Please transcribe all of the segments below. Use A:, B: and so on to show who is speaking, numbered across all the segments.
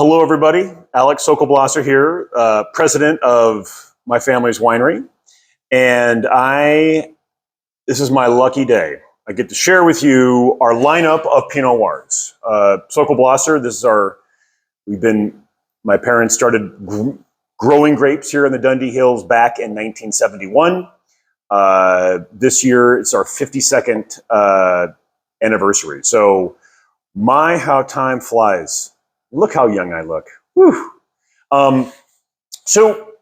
A: Hello, everybody. Alex Sokol Blosser here, president of my family's winery. And this is my lucky day. I get to share with you our lineup of Pinot Noirs. Sokol Blosser, my parents started growing grapes here in the Dundee Hills back in 1971. This year, it's our 52nd anniversary. So, how time flies. Look how young I look. Whew. So,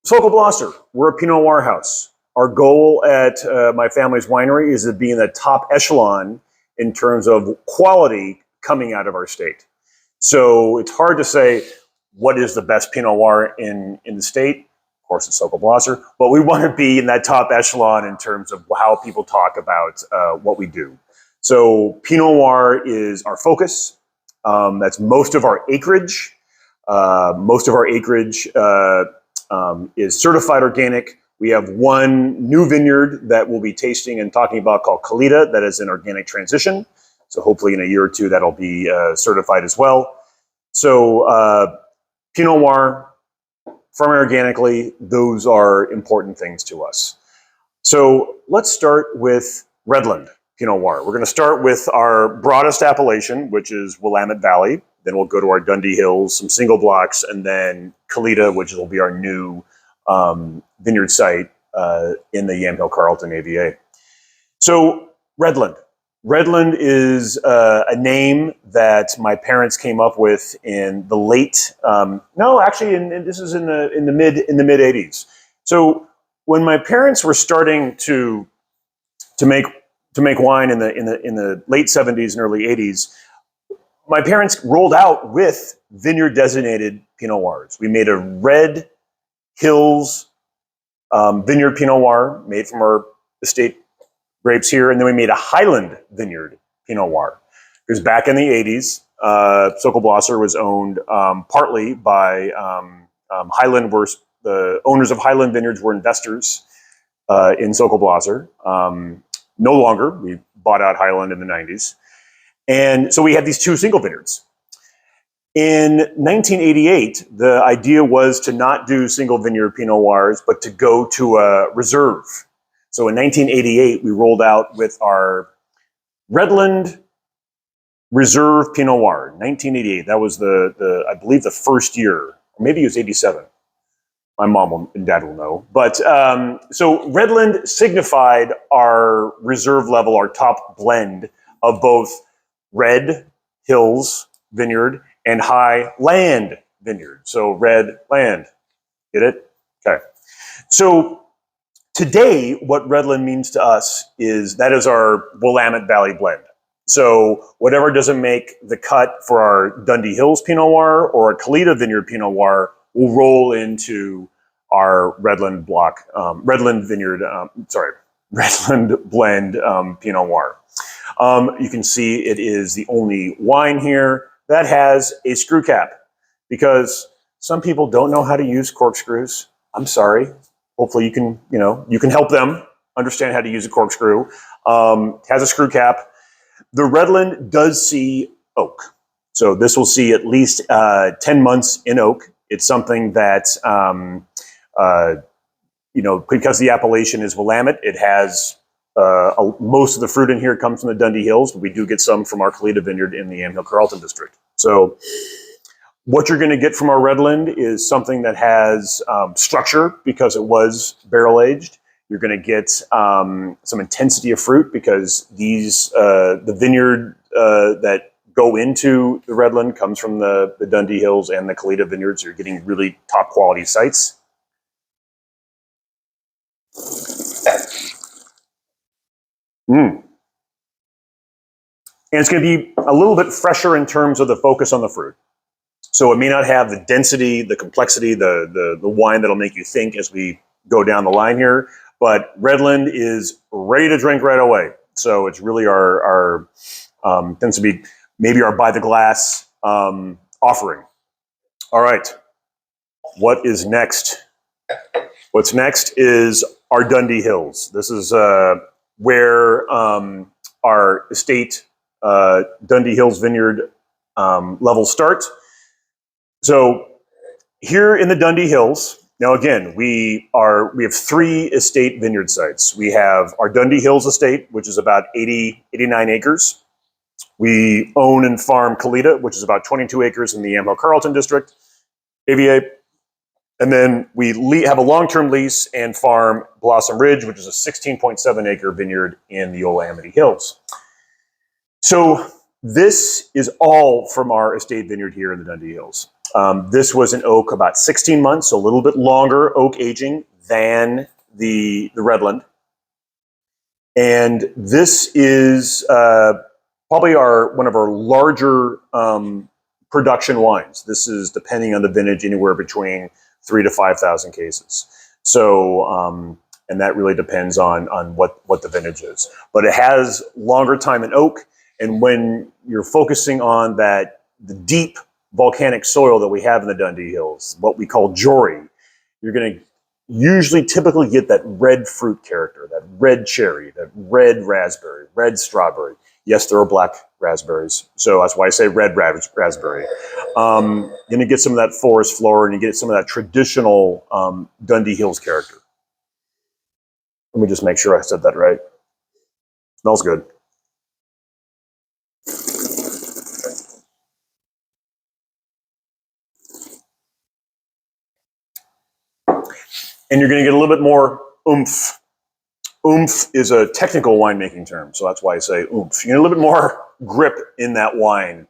A: Sokol Blosser, we're a Pinot Noir house. Our goal at my family's winery is to be in the top echelon in terms of quality coming out of our state. So it's hard to say what is the best Pinot Noir in the state. Of course, it's Sokol Blosser, but we want to be in that top echelon in terms of how people talk about what we do. So Pinot Noir is our focus. That's most of our acreage. Most of our acreage is certified organic. We have one new vineyard that we'll be tasting and talking about called Kalita that is in organic transition. So hopefully in a year or two that'll be certified as well. So Pinot Noir, farmed organically, those are important things to us. So let's start with Redland Pinot Noir. We're going to start with our broadest appellation, which is Willamette Valley. Then we'll go to our Dundee Hills, some single blocks, and then Kalita, which will be our new vineyard site in the Yamhill Carlton AVA. So Redland. Redland is a name that my parents came up with in the late, this is in the mid 80s. So when my parents were starting to make wine in the late 70s and early 80s, my parents rolled out with vineyard designated Pinot Noirs. We made a Red Hills vineyard Pinot Noir made from our estate grapes here, and then we made a Highland vineyard Pinot Noir. Because back in the 80s, Sokol Blosser was owned partly by Highland. The owners of Highland Vineyards were investors in Sokol Blosser. No longer. We bought out Highland in the 90s. And so we had these two single vineyards. In 1988, the idea was to not do single vineyard Pinot Noirs, but to go to a reserve. So in 1988, we rolled out with our Redland Reserve Pinot Noir, 1988. That was I believe the first year, or maybe it was 87. My mom and dad will know. But so Redland signified our reserve level, our top blend of both Red Hills Vineyard and Highland Vineyard. So Red Land. Get it? Okay. So today, what Redland means to us is that is our Willamette Valley blend. So whatever doesn't make the cut for our Dundee Hills Pinot Noir or a Kalita Vineyard Pinot Noir will roll into our Redland Redland blend Pinot Noir. You can see it is the only wine here that has a screw cap because some people don't know how to use corkscrews. I'm sorry. Hopefully you can help them understand how to use a corkscrew. Has a screw cap. The Redland does see oak. So this will see at least 10 months in oak. It's something that, because the appellation is Willamette, it has most of the fruit in here comes from the Dundee Hills, but we do get some from our Kalita vineyard in the Yamhill Carlton district. So what you're going to get from our Redland is something that has structure because it was barrel aged. You're going to get some intensity of fruit because the vineyard that go into the Redland comes from the Dundee Hills and the Kalita vineyards. You're getting really top quality sites. And it's going to be a little bit fresher in terms of the focus on the fruit. So it may not have the density, the complexity, the wine that'll make you think as we go down the line here. But Redland is ready to drink right away. So it's really our tends to be maybe our by the glass offering. All right. What is next? What's next is our Dundee Hills. This is where our estate Dundee Hills Vineyard levels start. So here in the Dundee Hills, now again, we have 3 estate vineyard sites. We have our Dundee Hills estate, which is about 89 acres. We own and farm Kalita, which is about 22 acres in the Yamhill Carlton district, AVA. And then we have a long-term lease and farm Blossom Ridge, which is a 16.7 acre vineyard in the Willamette Hills. So this is all from our estate vineyard here in the Dundee Hills. This was an oak about 16 months, so a little bit longer oak aging than the Redland. And this is probably one of our larger production wines. This is, depending on the vintage, anywhere between 3,000 to 5,000 cases. So, and that really depends on what the vintage is. But it has longer time in oak, and when you're focusing on the deep volcanic soil that we have in the Dundee Hills, what we call Jory, you're going to usually typically get that red fruit character, that red cherry, that red raspberry, red strawberry. Yes, there are black raspberries, so that's why I say red raspberry. You're going to get some of that forest floor, and you get some of that traditional Dundee Hills character. Let me just make sure I said that right. Smells good. And you're going to get a little bit more oomph. Oomph is a technical winemaking term, so that's why I say oomph. You get a little bit more grip in that wine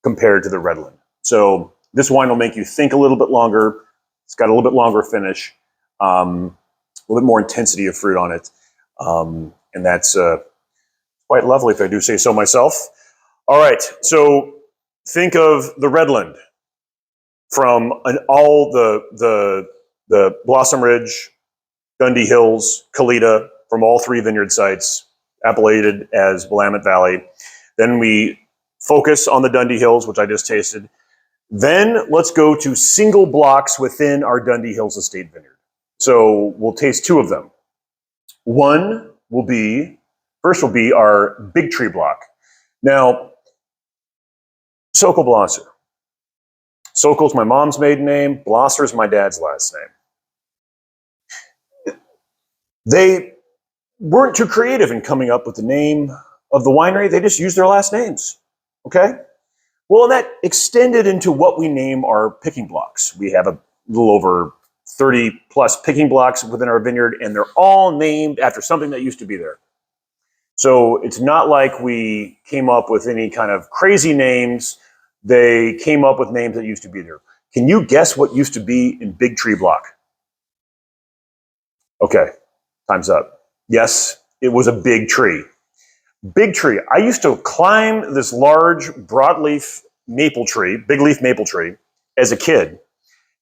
A: compared to the Redland. So this wine will make you think a little bit longer. It's got a little bit longer finish, a little bit more intensity of fruit on it, and that's quite lovely, if I do say so myself. All right, so think of the Redland from all the Blossom Ridge, Dundee Hills, Kalita, from all 3 vineyard sites, appellated as Willamette Valley. Then we focus on the Dundee Hills, which I just tasted. Then let's go to single blocks within our Dundee Hills estate vineyard. So we'll taste 2 of them. First will be our Big Tree block. Now, Sokol Blosser. Sokol's my mom's maiden name. Blosser's my dad's last name. They weren't too creative in coming up with the name of the winery. They just used their last names. Okay? Well, and that extended into what we name our picking blocks. We have a little over 30 plus picking blocks within our vineyard, and they're all named after something that used to be there. So it's not like we came up with any kind of crazy names. They came up with names that used to be there. Can you guess what used to be in Big Tree block? Okay, time's up. Yes, it was a big tree. Big tree. I used to climb this large broadleaf maple tree, big leaf maple tree, as a kid.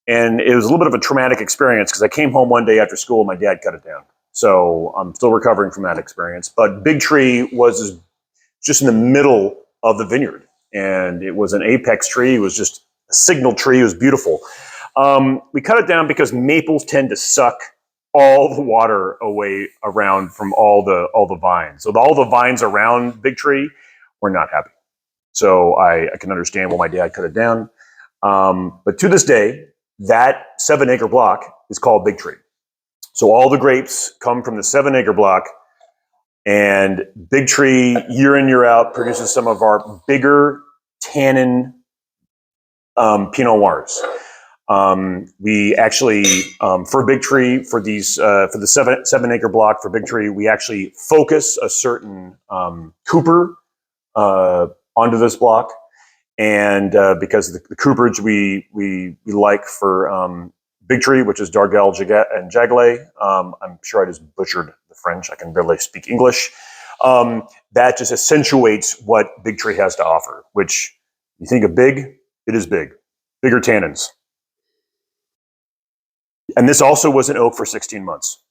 A: And it was a little bit of a traumatic experience because I came home one day after school and my dad cut it down. So I'm still recovering from that experience. But Big Tree was just in the middle of the vineyard. And it was an apex tree. It was just a signal tree. It was beautiful. We cut it down because maples tend to suck all the water away around from all the vines. So all the vines around Big Tree were not happy. So I can understand why my dad cut it down. But to this day, that 7-acre block is called Big Tree. So all the grapes come from the 7-acre block, and Big Tree, year in, year out, produces some of our bigger tannin Pinot Noirs. We actually, for Big Tree, for the 7-acre block for Big Tree, we actually focus a certain cooper onto this block. And because the cooperage we like for Big Tree, which is Dargel and Jaglay, I'm sure I just butchered the French. I can barely speak English. That just accentuates what Big Tree has to offer, which you think of big, it is big. Bigger tannins. And this also was an oak for 16 months.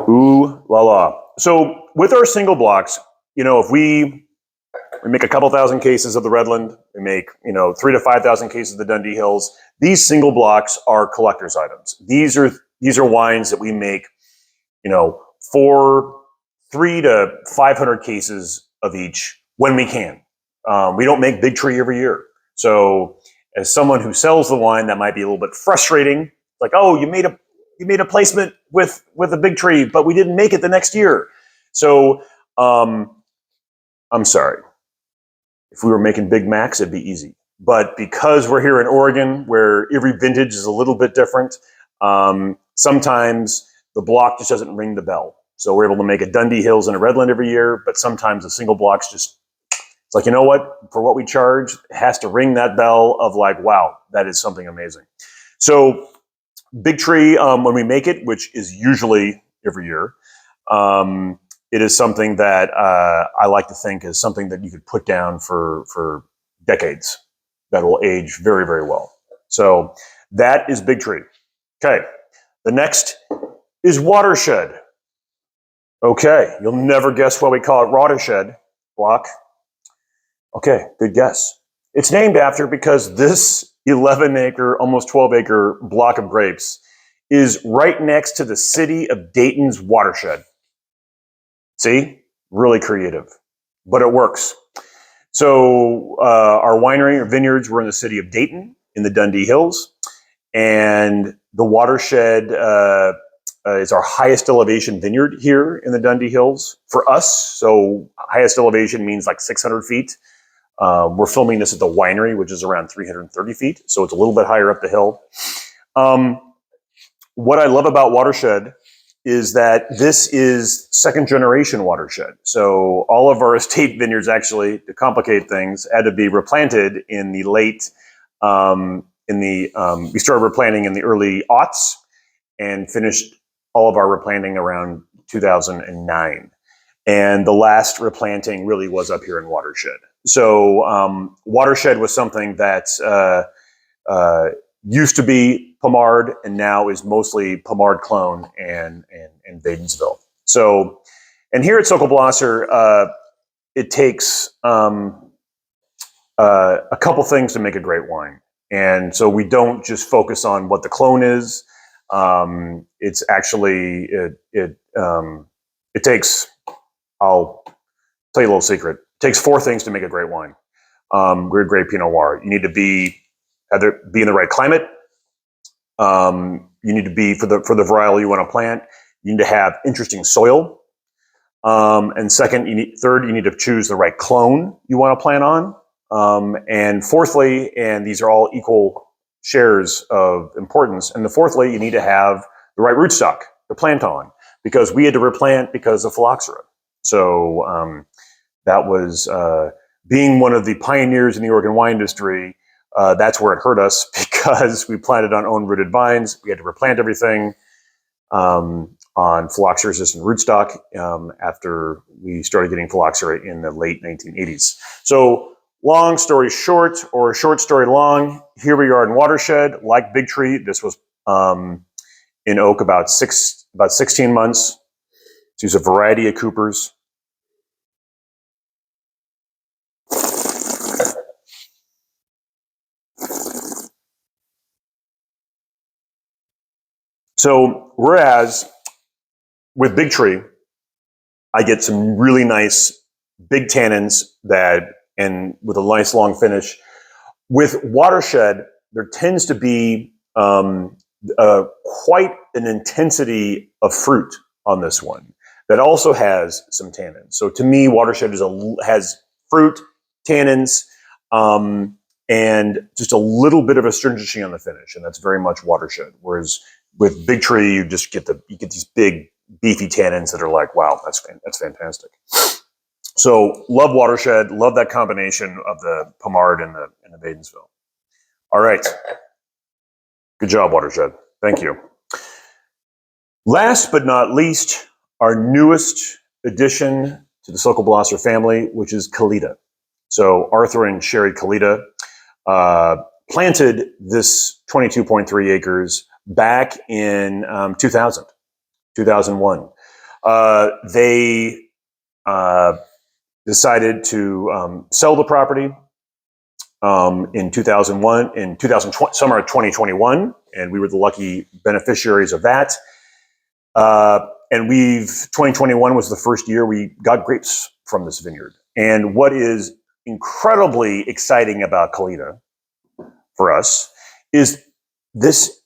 A: Ooh la la. So with our single blocks, if we make a couple thousand cases of the Redland, we make 3,000 to 5,000 cases of the Dundee Hills. These single blocks are collector's items. These are wines that we make, for 300 to 500 cases of each when we can. We don't make Big Tree every year. So as someone who sells the wine, that might be a little bit frustrating. Like, oh, you made a placement with a Big Tree, but we didn't make it the next year. So I'm sorry. If we were making Big Macs, it'd be easy. But because we're here in Oregon, where every vintage is a little bit different, sometimes the block just doesn't ring the bell. So we're able to make a Dundee Hills and a Redland every year, but sometimes the single blocks just, it's like, you know what, for what we charge, it has to ring that bell of like, wow, that is something amazing. So Big Tree, when we make it, which is usually every year, it is something that I like to think is something that you could put down for decades that will age very, very well. So that is Big Tree. Okay. The next is Watershed. Okay. You'll never guess why we call it Watershed block. Okay. Good guess. It's named after because this 11-acre, almost 12-acre block of grapes is right next to the city of Dayton's watershed. See? Really creative, but it works. So our winery or vineyards were in the city of Dayton in the Dundee Hills, and the watershed is our highest elevation vineyard here in the Dundee Hills for us. So highest elevation means like 600 feet. We're filming this at the winery, which is around 330 feet. So it's a little bit higher up the hill. What I love about Watershed is that this is second generation Watershed. So all of our estate vineyards, actually, to complicate things, had to be replanted in the late, we started replanting in the early aughts and finished all of our replanting around 2009. And the last replanting really was up here in Watershed. So Watershed was something that used to be Pommard and now is mostly Pommard clone and Wadensville. So, and here at Sokol Blosser, it takes a couple things to make a great wine. And so we don't just focus on what the clone is. It's actually, it takes, I'll tell you a little secret. It takes 4 things to make a great wine. Great Pinot Noir. You need to be in the right climate. You need to be for the varietal you want to plant. You need to have interesting soil. And third, you need to choose the right clone you want to plant on. And fourthly, and these are all equal shares of importance. And fourthly, you need to have the right rootstock to plant on, because we had to replant because of phylloxera. So that was being one of the pioneers in the Oregon wine industry. That's where it hurt us, because we planted on own rooted vines. We had to replant everything on phylloxera-resistant rootstock after we started getting phylloxera in the late 1980s. So long story short, or short story long, here we are in Watershed. Like Big Tree, this was in oak about 16 months. To use a variety of Coopers. So whereas with Big Tree, I get some really nice big tannins and with a nice long finish. With Watershed, there tends to be quite an intensity of fruit on this one that also has some tannins. So to me, Watershed has fruit, tannins, and just a little bit of astringency on the finish, and that's very much Watershed. Whereas with Big Tree, you get these big beefy tannins that are like, wow, that's fantastic. So love Watershed, love that combination of the Pommard and the Wadensville. All right, good job, Watershed. Thank you. Last but not least, our newest addition to the Sokol Blosser family, which is Kalita. So Arthur and Sherry Kalita planted this 22.3 acres back in 2001. They decided to sell the property in 2001, in 2020, summer of 2021, and we were the lucky beneficiaries of that. And 2021 was the first year we got grapes from this vineyard. And what is incredibly exciting about Kalita for us is this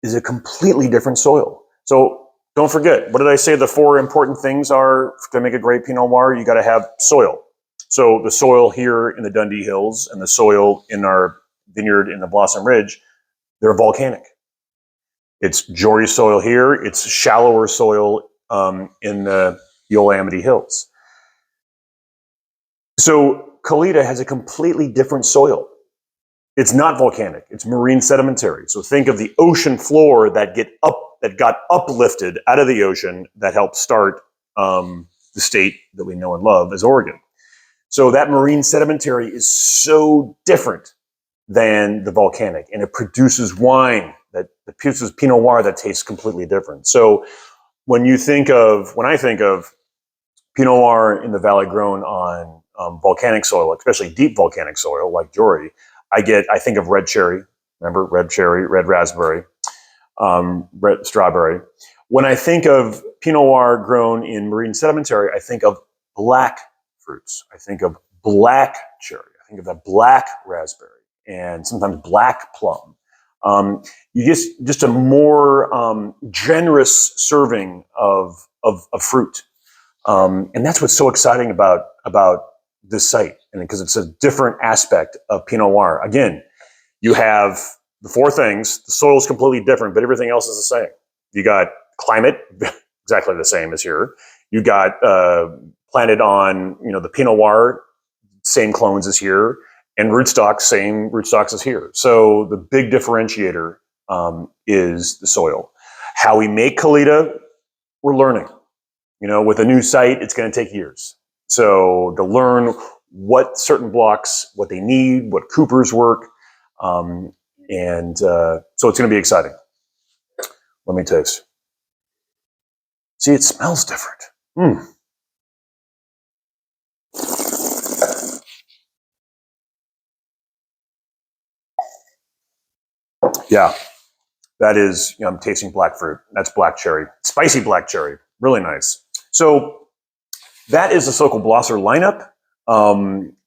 A: is a completely different soil. So don't forget, what did I say the 4 important things are to make a great Pinot Noir? You got to have soil. So the soil here in the Dundee Hills and the soil in our vineyard in the Blossom Ridge, they're volcanic. It's Jory soil here. It's shallower soil in the Yosemite Hills. So Kalita has a completely different soil. It's not volcanic. It's marine sedimentary. So think of the ocean floor that got uplifted out of the ocean that helped start the state that we know and love as Oregon. So that marine sedimentary is so different than the volcanic, and it produces wine that produces Pinot Noir that tastes completely different. So when I think of Pinot Noir in the Valley grown on volcanic soil, especially deep volcanic soil like Jory, I think of red cherry. Remember, red cherry, red raspberry, red strawberry. When I think of Pinot Noir grown in marine sedimentary, I think of black fruits. I think of black cherry. I think of that black raspberry and sometimes black plum. You just a more generous serving of fruit, and that's what's so exciting about this site, and because it's a different aspect of Pinot Noir. Again, you have the 4 things. The soil is completely different, but everything else is the same. You got climate, exactly the same as here. You got planted on the Pinot Noir, same clones as here, and rootstocks, same rootstocks as here. So the big differentiator is the soil. How we make Kalita, we're learning. With a new site, it's going to take years. So to learn what certain blocks, what they need, what coopers work, so it's going to be exciting. Let me taste. See, it smells different. Yeah, that is, I'm tasting black fruit. That's black cherry, spicy black cherry, really nice. So that is the Sokol Blosser lineup.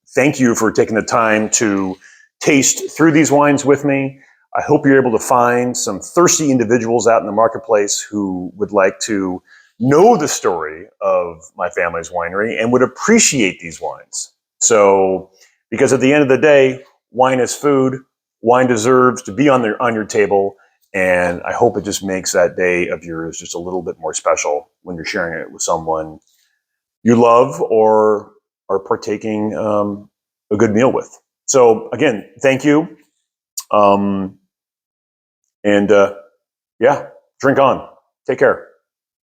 A: Thank you for taking the time to taste through these wines with me. I hope you're able to find some thirsty individuals out in the marketplace who would like to know the story of my family's winery and would appreciate these wines. So, because at the end of the day, wine is food. Wine deserves to be on your table, and I hope it just makes that day of yours just a little bit more special when you're sharing it with someone you love or are partaking a good meal with. So again, thank you. Yeah, drink on. Take care.